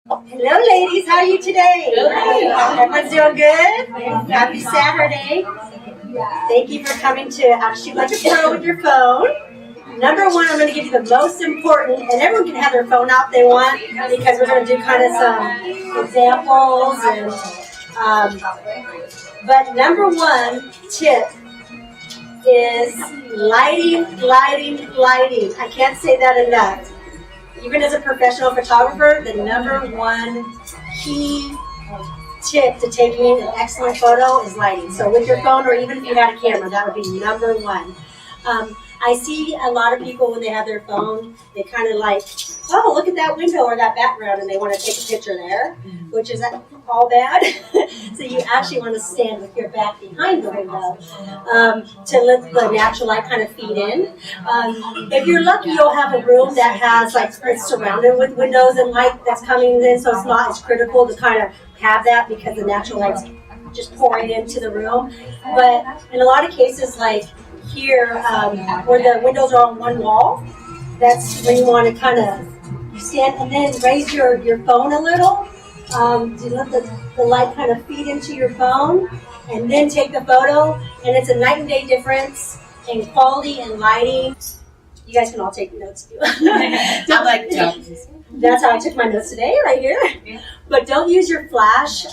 Hello ladies, how are you today? Good. Everyone's doing good? Happy Saturday. Thank you for coming to How to Shoot Like a Pro with your phone. Number one, I'm going to give you the most important, and everyone can have their phone out if they want, because we're going to do kind of some examples. But number one tip is lighting. I can't say that enough. Even as a professional photographer, the number one key tip to taking an excellent photo is lighting. So with your phone, or even if you had a camera, that would be number one. I see a lot of people when they have their phone, they kind of like, oh, look at that window or that background, and they want to take a picture there, which is all bad. So you actually want to stand with your back behind the window to let the natural light kind of feed in. If you're lucky, you'll have a room that has, like, it's surrounded with windows and light that's coming in, so it's not as critical to kind of have that because the natural light's just pouring into the room. But in a lot of cases, like here, where the windows are on one wall, that's when you want to kind of stand and then raise your phone a little to let the light kind of feed into your phone, and then take the photo. And it's a night and day difference in quality and lighting. You guys can all take notes too. I like to. That's how I took my notes today, right here. Yeah. But don't use your flash.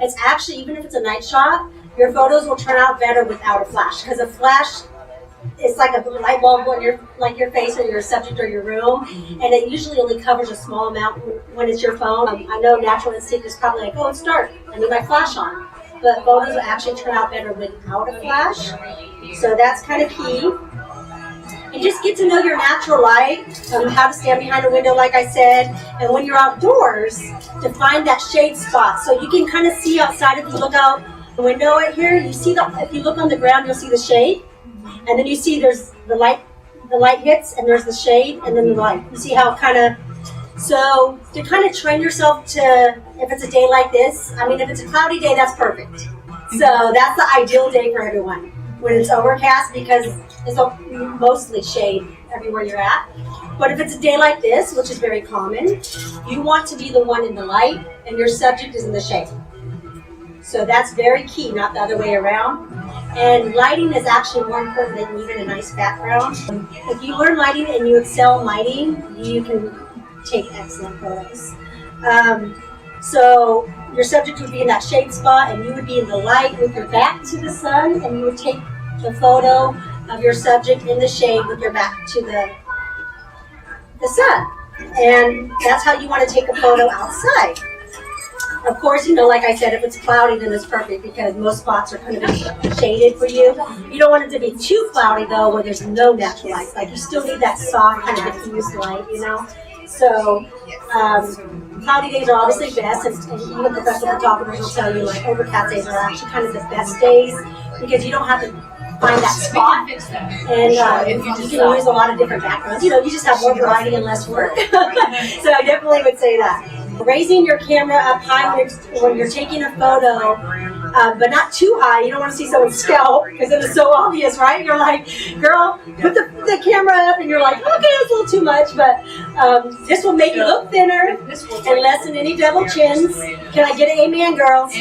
It's actually, even if it's a night shot, your photos will turn out better without a flash, because a flash is like a light bulb on your face or your subject or your room, and it usually only covers a small amount when it's your phone. I know natural instinct is probably like, oh, it's dark, I need my flash on. But photos will actually turn out better without a flash. So that's kind of key. And just get to know your natural light, how to stand behind a window, like I said. And when you're outdoors, to find that shade spot. So you can kind of see outside. If you look out the window right here, you see if you look on the ground, you'll see the shade. And then you see there's the light hits, and there's the shade, and then the light. You see how kind of, so to kind of train yourself to, if it's a day like this, I mean, if it's a cloudy day, that's perfect. So that's the ideal day for everyone. When it's overcast, because it's mostly shade everywhere you're at. But if it's a day like this, which is very common, you want to be the one in the light, and your subject is in the shade. So that's very key, not the other way around. And lighting is actually more important than even a nice background. If you learn lighting and you excel in lighting, you can take excellent photos. So your subject would be in that shade spot, and you would be in the light with your back to the sun, and you would take the photo of your subject in the shade with your back to the sun. And that's how you want to take a photo outside. Of course, you know, like I said, if it's cloudy, then it's perfect, because most spots are kind of shaded for you. You don't want it to be too cloudy, though, where there's no natural light. Like, you still need that soft, kind of diffused light, you know? So, cloudy days are obviously best, and even professional photographers will tell you, like, overcast days are actually kind of the best days, because you don't have to find that spot, and you can use a lot of different backgrounds. You know, you just have more variety and less work. So I definitely would say that. Raising your camera up high when you're taking a photo, but not too high. You don't want to see someone's scalp, because it is so obvious, right? You're like, girl, put the camera up, and you're like, okay, that's a little too much, but this will make you look thinner and lessen any double chins. Can I get an amen, girls?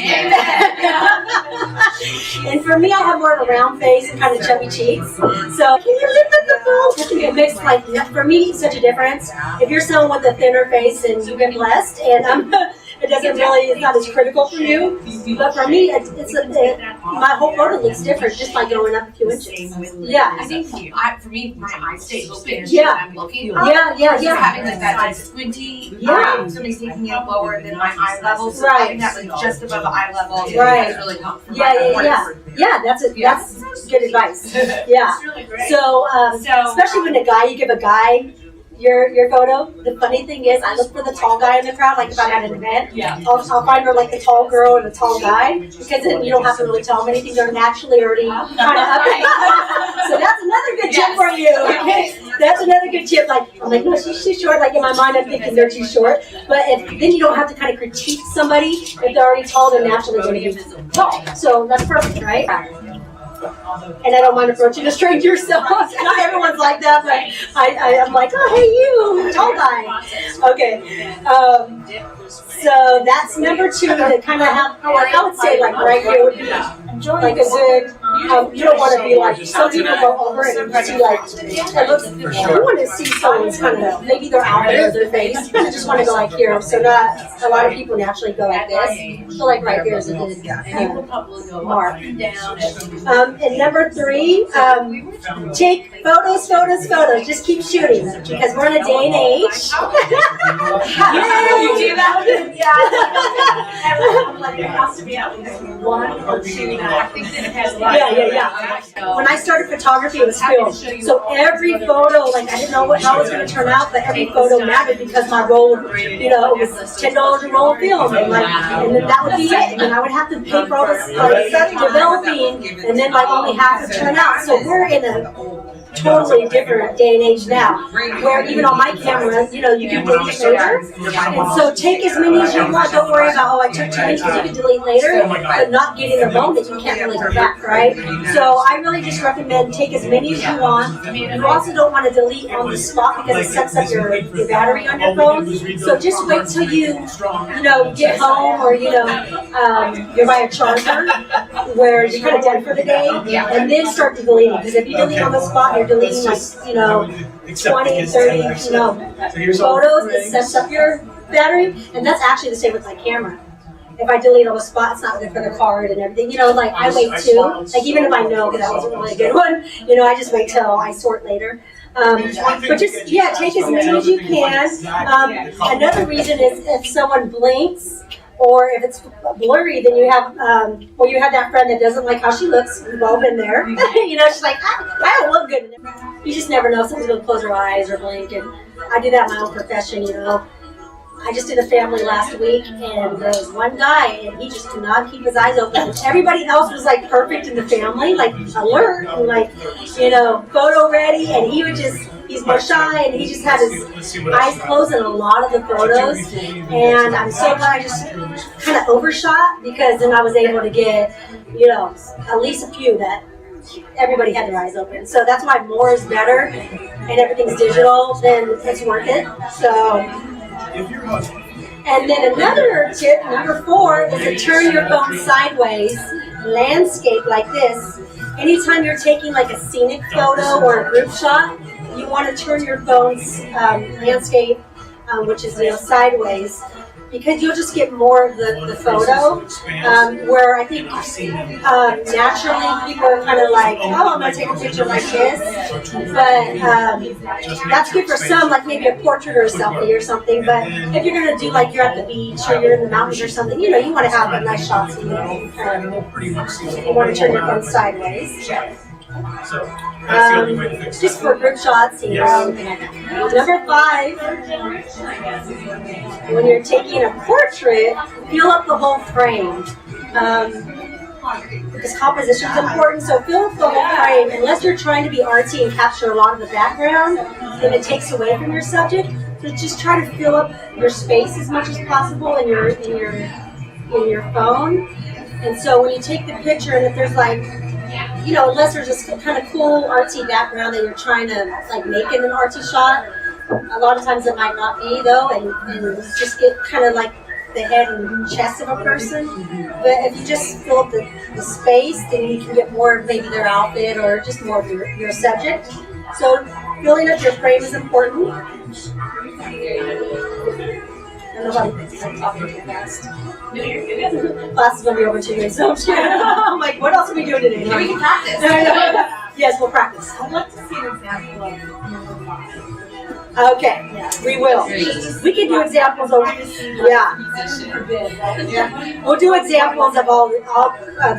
And for me, I have more of a round face and kind of chubby cheeks. So can you lift up the phone? It makes, like, for me, such a difference. If you're someone with a thinner face, and you've been blessed, and it doesn't really, it's not as critical for you. But for me, my whole photo looks different just by going up a few inches. Yeah. I think for me, my eyes stay open. Yeah. I'm looking. Yeah. Having like that squinty, somebody's taking it lower than my eye level. So having that like just above the eye level, right, is really helpful. Yeah, that's good advice. Yeah. So especially when you give a guy your photo, the funny thing is, I look for the tall guy in the crowd. Like, if I'm at an event, I'll find her, like, the tall girl and the tall guy, because then you don't have to really tell them anything. They're naturally already kind of up. So that's another good tip for you. That's another good tip. Like, I'm like, no, she's too short. Like, in my mind, I'm thinking they're too short. But then you don't have to kind of critique somebody. If they're already tall, they're naturally going to be tall. So that's perfect, right? And I don't mind approaching a stranger, so not everyone's everyone's like that, but I'm like, oh, hey, you, tall guy. Okay. So that's number 2 to kind of have, like I would say, like right here would be like a good, you don't want to be like, some people go over and you see like, it looks, you want to see someone's kind of, maybe their outfit or their face, you just want to go like here, so not, a lot of people naturally go like this, so like right here is a good mark. And number 3, take photos, just keep shooting, because we're in a day and age. You do that? Yeah. Like it has to be at least 1 or 2 that I think that it has. Yeah. When I started photography, it was film. So every photo, like I didn't know how it was going to turn out, but every photo mattered because my roll, you know, it was $10 a roll of film, and then that would be it. And then I would have to pay for all this developing, and then like only half would turn out. So we're in a totally different day and age now, where even on my cameras, you know, you can delete later. And so take as many as you want. Don't worry about, oh, I took too many, because you can delete later, but not getting the moment you can't really go back, right? So I really just recommend take as many as you want. You also don't want to delete on the spot because it sets up your battery on your phone. So just wait till you know, get home, or, you know, you're by a charger where you're kind of dead for the day, and then start to delete. Because if you delete on the spot, you're deleting like, you know, 20, 30, you know, photos, it sets up your battery, and that's actually the same with my camera. If I delete on the spot, it's not good for the card and everything. You know, like I wait too. Like even if I know that wasn't really a good one, you know, I just wait till I sort later. But just, yeah, take as many as you can. Another reason is if someone blinks, or if it's blurry, then you have, or you have that friend that doesn't like how she looks. We've all been there. You know, she's like, I don't look good. You just never know if someone's going to close their eyes or blink. And I do that in my own profession, you know. I just did a family last week, and there was one guy, and he just could not keep his eyes open. Everybody else was like perfect in the family, like alert, and like, you know, photo ready, and he would just, he's more shy, and he just had his eyes closed in a lot of the photos. And I'm so glad I just kind of overshot, because then I was able to get, you know, at least a few that everybody had their eyes open. So that's why more is better, and everything's digital, then it's worth it. So. And then another tip, number 4, is to turn your phone sideways, landscape like this. Anytime you're taking like a scenic photo or a group shot, you want to turn your phone's landscape, which is, you know, sideways, because you'll just get more of the photo, where I think naturally people are kind of like, oh, I'm going to take a picture like this, but that's good for some, like maybe a portrait or a selfie or something, but if you're going to do like you're at the beach or you're in the mountains or something, you know, you want to have a nice shot, so you want to turn your phone sideways. Just for group shots, you know. Number 5, when you're taking a portrait, fill up the whole frame. Because composition is important, so fill up the whole frame. Unless you're trying to be artsy and capture a lot of the background, then it takes away from your subject. So just try to fill up your space as much as possible in your phone. And so when you take the picture, and if there's like, you know, unless there's this kind of cool artsy background that you're trying to like make it an artsy shot, a lot of times it might not be though, and just get kind of like the head and chest of a person. But if you just fill up the space, then you can get more of maybe their outfit or just more of your subject. So filling up your frame is important. I don't know if I'm talking too fast. Class is going to be over 2 days, so I'm like, what else are we doing today? We can practice. Yes, we'll practice. I'd like to see an example of number 5. Okay, we will. We can do examples of, we'll do examples of all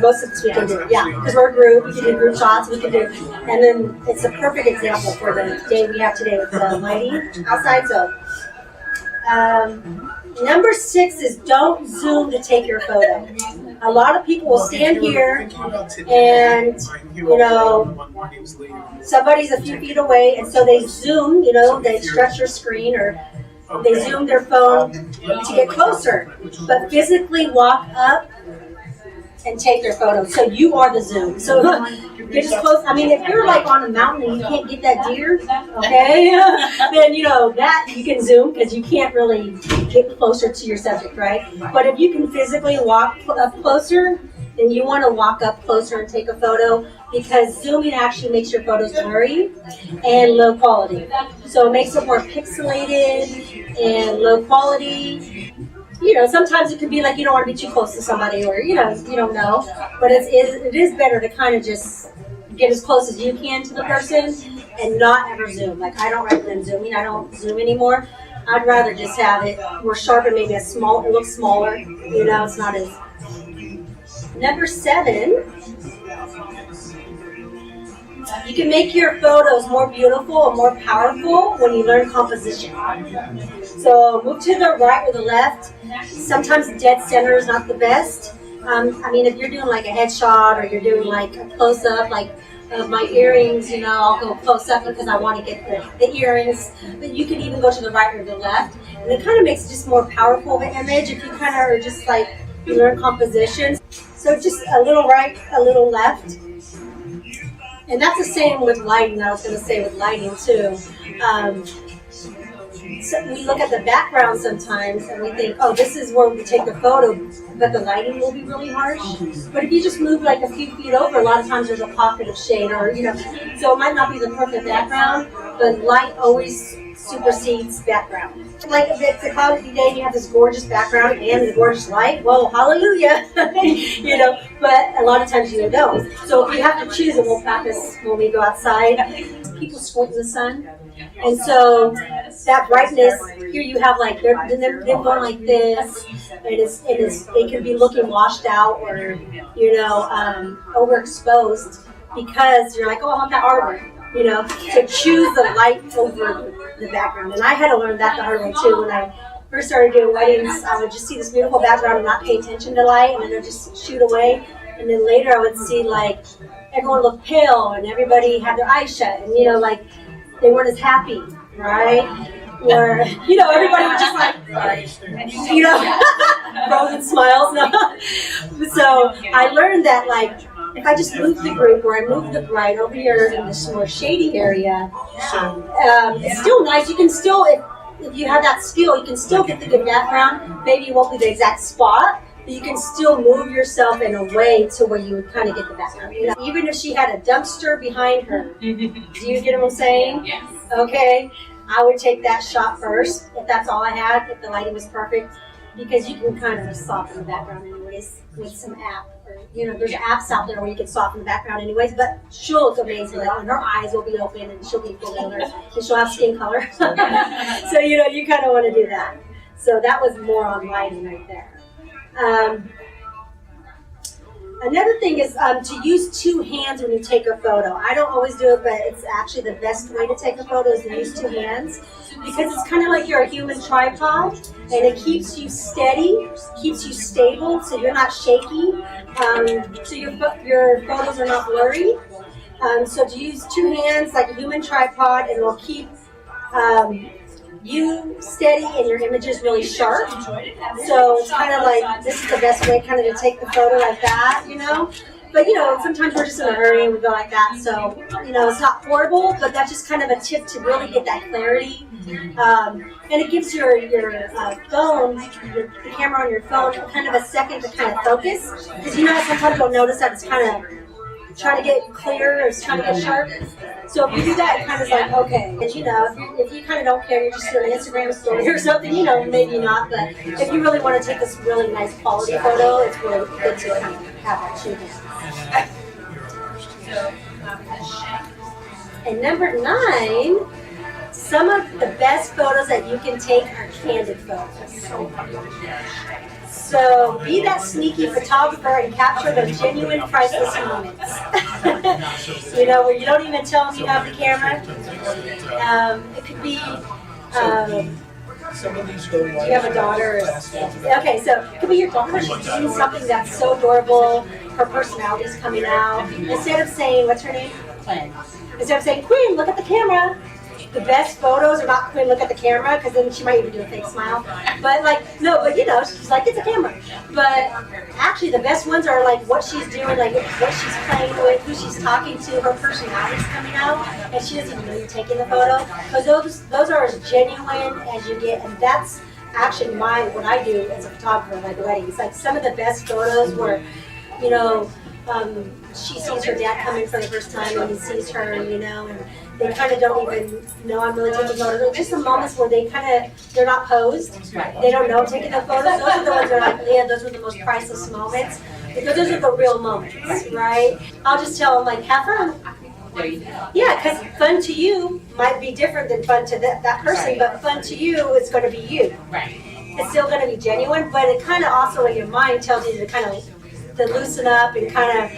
most of this we can do, because we're a group, we can do group shots, we can do, and then it's a perfect example for the day we have today with the lighting outside, so. Number 6 is don't zoom to take your photo. A lot of people will stand here and, you know, somebody's a few feet away, and so they zoom, you know, they stretch their screen or they zoom their phone to get closer. But physically walk up and take their photos. So you are the zoom. So get as close. I mean, if you're like on a mountain and you can't get that deer, okay, then you know that you can zoom because you can't really get closer to your subject, right? But if you can physically walk up closer, then you want to walk up closer and take a photo because zooming actually makes your photos blurry and low quality. So it makes it more pixelated and low quality. You know, sometimes it could be like you don't want to be too close to somebody or, you know, you don't know. But it is better to kind of just get as close as you can to the person and not ever zoom. Like I don't recommend zooming. I don't zoom anymore. I'd rather just have it more sharp and maybe it looks smaller. You know, it's not as... Number 7, you can make your photos more beautiful and more powerful when you learn composition. So move to the right or the left. Sometimes dead center is not the best. I mean, if you're doing like a headshot or you're doing like a close-up, like of my earrings, you know, I'll go close up because I want to get the earrings. But you can even go to the right or the left. And it kind of makes it just more powerful of an image if you kind of are just like, you learn composition. So just a little right, a little left. And that's the same with lighting. I was going to say with lighting too. So we look at the background sometimes and we think, oh, this is where we take the photo, but the lighting will be really harsh. But if you just move like a few feet over, a lot of times there's a pocket of shade or, you know, so it might not be the perfect background, but light always supersedes background. Like if it's a cloudy day and you have this gorgeous background and the gorgeous light, well, hallelujah, you know, but a lot of times you don't. So if you have to choose, and we'll practice when we go outside, people squint in the sun. And so that brightness, here you have like, they're going like this, and it can be looking washed out or, you know, overexposed because you're like, oh, I want that artwork. You know, to choose the light over the background. And I had to learn that the hard way too. When I first started doing weddings, I would just see this beautiful background and not pay attention to light, and then I'd just shoot away. And then later I would see like everyone looked pale and everybody had their eyes shut, and you know, like they weren't as happy, right? Or, you know, everybody was just like, you know, frozen smiles. So I learned that like, if I just move the group or I move the bride over here in this more shady area, it's still nice. You can still, if you have that skill, you can still get the good background. Maybe it won't be the exact spot, but you can still move yourself in a way to where you would kind of get the background. You know, even if she had a dumpster behind her, do you get what I'm saying? Yes. Okay, I would take that shot first if that's all I had, if the lighting was perfect, because you can kind of soften the background anyways with some app. Or, you know, there's apps out there where you can soften the background anyways, but she'll look amazing and her eyes will be open and she'll be full color and she'll have skin color. So, you know, you kind of want to do that. So that was more on lighting right there. Another thing is to use 2 hands when you take a photo. I don't always do it, but it's actually the best way to take a photo is to use 2 hands because it's kind of like you're a human tripod and it keeps you steady, keeps you stable so you're not shaky, so your photos are not blurry. So to use 2 hands like a human tripod and it'll keep you steady and your image is really sharp. So it's kind of like, this is the best way kind of to take the photo like that, you know. But, you know, sometimes we're just in a hurry and we go like that. So, you know, it's not horrible, but that's just kind of a tip to really get that clarity. And it gives your phone, the camera on your phone, kind of a second to kind of focus. Because, you know, sometimes you'll notice that it's kind of trying to get clear or it's trying to get sharp. So if you do that, it kind of is like, okay. And, you know, if you kind of don't care, you're just doing an Instagram story or something, you know, maybe not. But if you really want to take this really nice quality photo, it's really good to kind of have that 2 hands. And number 9, some of the best photos that you can take are candid photos. So be that sneaky photographer and capture the genuine priceless moments. You know, where you don't even tell them you have the camera. It could be, do you have a daughter? Okay, so it could be your daughter. She's doing something that's so adorable. Her personality's coming out. Instead of saying, what's her name? Quinn. Instead of saying, Quinn, look at the camera. the best photos are not when we look at the camera, because then she might even do a fake smile. But like, no, but you know, she's like, it's a camera. But actually the best ones are like what she's doing, like what she's playing with, who she's talking to, her personality's coming out, and she doesn't even know you're taking the photo. Because those are as genuine as you get, and that's actually what I do as a photographer, like weddings. Like some of the best photos where, you know, she sees her dad come in for the first time and he sees her, you know, and they kind of don't even know I'm really taking photos. There's just some moments where they're not posed. They don't know I'm taking the photos. Those are the ones that are like, yeah, those are the most priceless moments. Because those are the real moments, right? I'll just tell them, like, have fun. Yeah, because fun to you might be different than fun to that person, but fun to you is going to be you. It's still going to be genuine, but it kind of also in your mind tells you to kind of to loosen up and kind of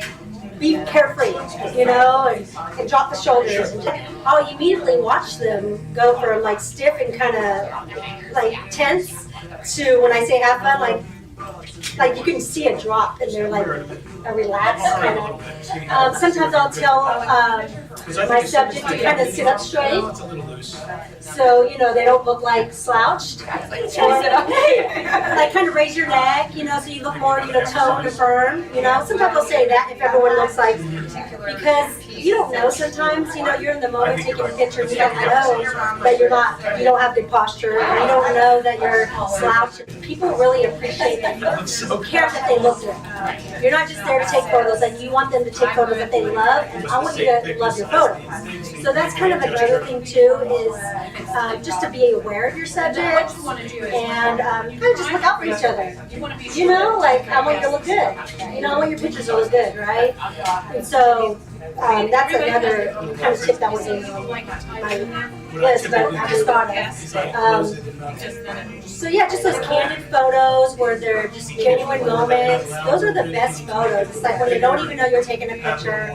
be carefree, you know, and drop the shoulders. I'll immediately watch them go from like stiff and kind of like tense to when I say have fun, like you can see a drop and they're like a relaxed kind of. Sometimes I'll tell my subject to kind of sit up straight, so you know they don't look like slouched. Or, like kind of raise your neck, you know, so you look more, you know, toned and firm. You know, sometimes I'll say that if everyone looks like, because you don't know sometimes, you know, you're in the moment taking a picture and you don't know that you don't have good posture, and you don't know that you're slouched. People really appreciate that you care that they look good. You're not just there to take photos, like you want them to take photos that they love, and I want you to love your photos. So that's kind of another thing too, is just to be aware of your subject and kind of just look out for each other. You know, like I want you to look good. You know, I want your pictures to look good, right? And so that's another kind of tip that was in my list, but I just thought of. So yeah, just those candid photos where they're just genuine moments. Those are the best photos. It's like when they don't even know you're taking a picture.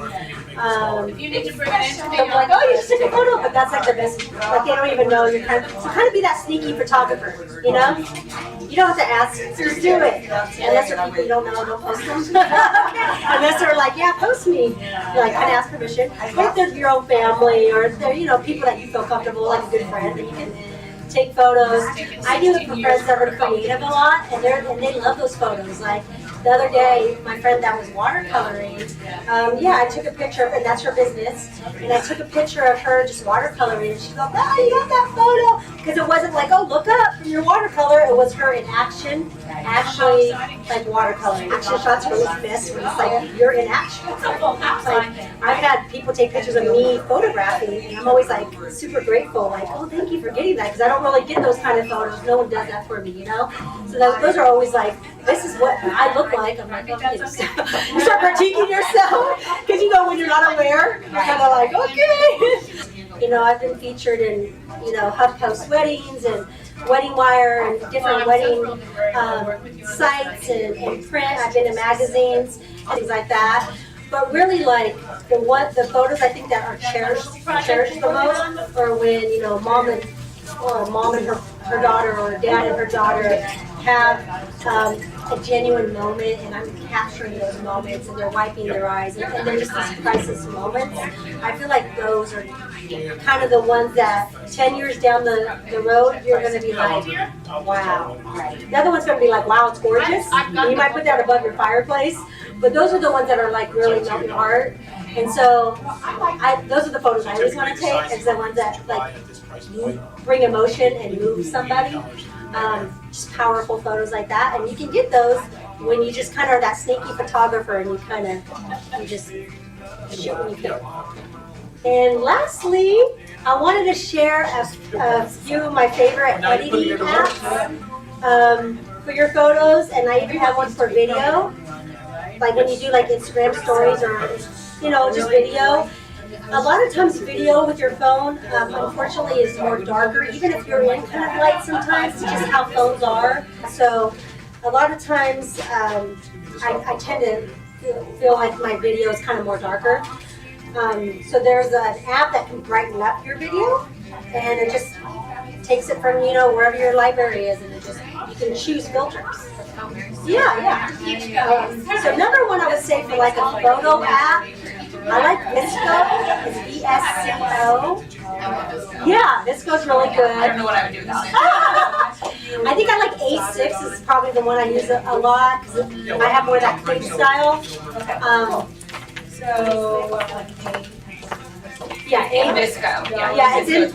If you need to bring it into They're like, oh, you just took a photo, but that's like the best. Like they don't even know you're kind of be that sneaky photographer, you know? You don't have to ask, just do it. Unless they're people you don't know, don't post them. Unless they're like, yeah, post me. You're like, kind of ask permission. But if they're your own family or if they're, you know, people that you feel comfortable, like a good friend, then you can take photos. I do it for friends that are creative a lot, and they love those photos. Like the other day, my friend that was watercoloring, I took a picture of, and that's her business, and I took a picture of her just watercoloring, and she goes, oh, you got that photo? Because it wasn't like, oh, look up from your watercolor. It was her in action, actually, like watercoloring. Action shots are the best when it's like, you're in action. Like, I've had people take pictures of me photographing, and I'm always like super grateful, like, oh, thank you for getting that, because I don't really get those kind of photos. No one does that for me, you know? So those are always like, this is what I look like. I'm like, okay. You start critiquing yourself, because you know when you're not aware, you're kind of like, okay. You know, I've been featured in, you know, HuffPost weddings and Wedding Wire and different wedding sites and print. I've been in magazines and things like that. But really, like the photos I think that are cherished the most are when, you know, mom and her daughter or dad and her daughter have a genuine moment, and I'm capturing those moments, and they're wiping their eyes, and they're just these priceless moments. I feel like those are kind of the ones that 10 years down the road, you're going to be like, wow. The other one's going to be like, wow, it's gorgeous. And you might put that above your fireplace, but those are the ones that are like really melt your heart. And so those are the photos I always want to take, is the ones that like bring emotion and move somebody. Just powerful photos like that, and you can get those when you just kind of are that sneaky photographer and you just shoot when you can. And lastly, I wanted to share a few of my favorite editing apps for your photos, and I even have one for video, like when you do like Instagram stories or, you know, just video. A lot of times video with your phone, unfortunately, is more darker, even if you're in kind of light sometimes, it's just how phones are. So a lot of times I tend to feel like my video is kind of more darker. So there's an app that can brighten up your video, and it just takes it from, you know, wherever your library is, and you can choose filters. Yeah. So another one I would say for like a photo app, I like VSCO. It's VSCO. Yeah, Yeah, this goes really I good. don't know what I would do without it. I think I like A6 is probably the one I use a lot because I have more of that clean style. Yeah, Visco. Yeah, it's in.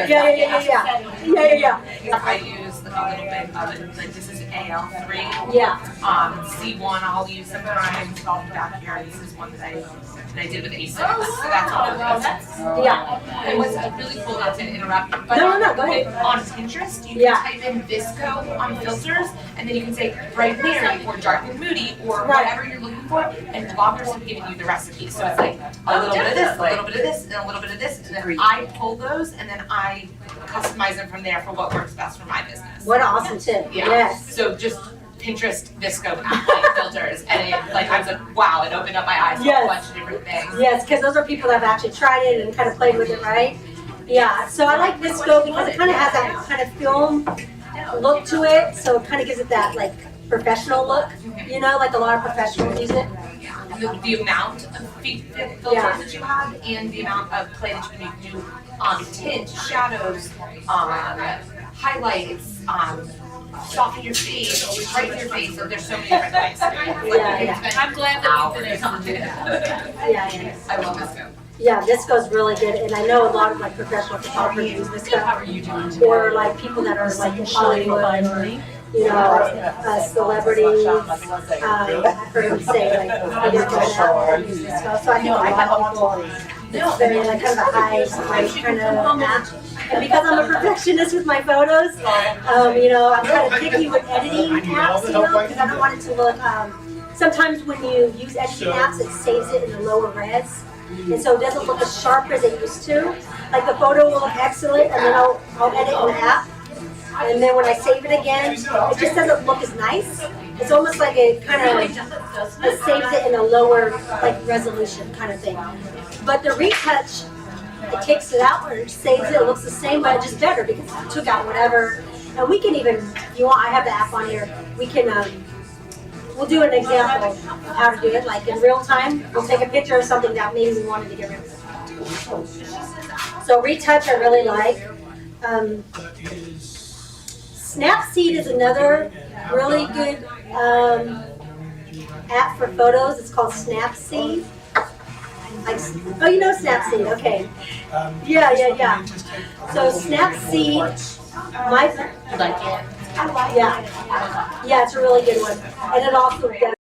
Yeah. I use like a little bit of it. Like this is AL3. Yeah. C1 I'll use sometimes. Back here, this is one that I did with A6. So that's all it is. Yeah. And what's really cool, not to interrupt, but No, go ahead. on Pinterest, you can type in Visco on filters, and then you can say bright berry or dark and moody or whatever you're looking for, and bloggers have given you the recipe. So it's like a little bit of this, a little bit of this, and a little bit of this, and then I pull those, and then I customize them from there for what works best for my business. What an awesome tip. Yeah. Yes. So just Pinterest Visco like, filters, and it, like I was like, wow, it opened up my eyes to a bunch of different things. Yes, because those are people that have actually tried it and kind of played with it, right? Yeah, so I like Visco because it kind of has that kind of film look to it, so it kind of gives it that like professional look, you know, like a lot of professionals use it. The amount of filters that you have and the amount of play that you can do tint, shadows, highlights, soften your face, brighten your face, so there's so many different ways. I'm glad that we've been able to do that. I love Visco. Yeah, Visco's really good, and I know a lot of like professional photographers use Visco. How are you doing today? Or like people that are like in Hollywood, you know, celebrities. I've heard them say like, they use Visco. So I think a lot of people, it's very like kind of a high kind of match. And because I'm a perfectionist with my photos, you know, I'm kind of picky with editing apps, you know, because I don't want it to look, sometimes when you use editing apps, it saves it in the lower res. And so it doesn't look as sharp as it used to. Like the photo will look excellent, and then I'll edit in the app. And then when I save it again, it just doesn't look as nice. It's almost like it kind of it saves it in a lower like resolution kind of thing. But the retouch, it takes it out and it saves it. It looks the same, but just better because it took out whatever. And we can even, if you want, I have the app on here. We can, we'll do an example of how to do it. Like in real time, we'll take a picture of something that maybe we wanted to get rid of. So retouch, I really like. Snapseed is another really good app for photos. It's called Snapseed. Like, oh, you know Snapseed, okay. Yeah. So Snapseed, You like it? yeah, it's a really good one. And it also does